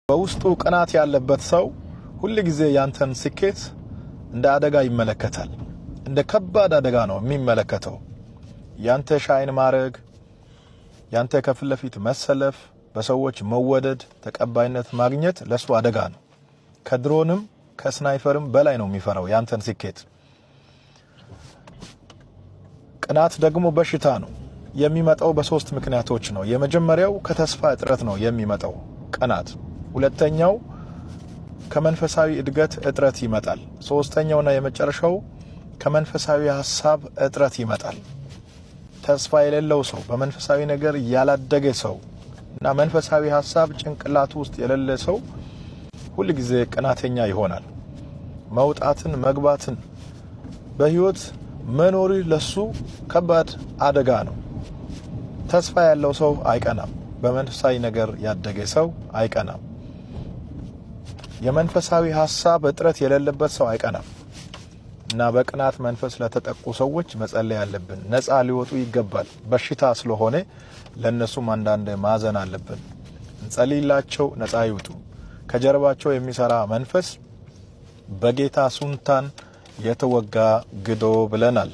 በውስጡ ቅናት ያለበት ሰው ሁሉ ጊዜ ያንተን ስኬት እንደ አደጋ ይመለከታል። እንደ ከባድ አደጋ ነው የሚመለከተው። ያንተ ሻይን ማረግ፣ ያንተ ከፊት ለፊት መሰለፍ፣ በሰዎች መወደድ፣ ተቀባይነት ማግኘት ለሱ አደጋ ነው። ከድሮንም ከስናይፐርም በላይ ነው የሚፈራው ያንተን ስኬት። ቅናት ደግሞ በሽታ ነው። የሚመጣው በሶስት ምክንያቶች ነው። የመጀመሪያው ከተስፋ እጥረት ነው የሚመጣው ቅናት። ሁለተኛው ከመንፈሳዊ እድገት እጥረት ይመጣል። ሶስተኛውና የመጨረሻው ከመንፈሳዊ ሐሳብ እጥረት ይመጣል። ተስፋ የሌለው ሰው፣ በመንፈሳዊ ነገር ያላደገ ሰው እና መንፈሳዊ ሐሳብ ጭንቅላቱ ውስጥ የሌለ ሰው ሁሉ ጊዜ ቅናተኛ ይሆናል። መውጣትን መግባትን በህይወት መኖር ለሱ ከባድ አደጋ ነው። ተስፋ ያለው ሰው አይቀናም። በመንፈሳዊ ነገር ያደገ ሰው አይቀናም። የመንፈሳዊ ሐሳብ እጥረት የሌለበት ሰው አይቀናም። እና በቅናት መንፈስ ለተጠቁ ሰዎች መጸለይ አለብን። ነፃ ሊወጡ ይገባል። በሽታ ስለሆነ ለነሱም አንዳንድ ማዘን አለብን። እንጸልይላቸው፣ ነፃ ይውጡ። ከጀርባቸው የሚሰራ መንፈስ በጌታ ሱንታን የተወጋ ግዶ ብለናል።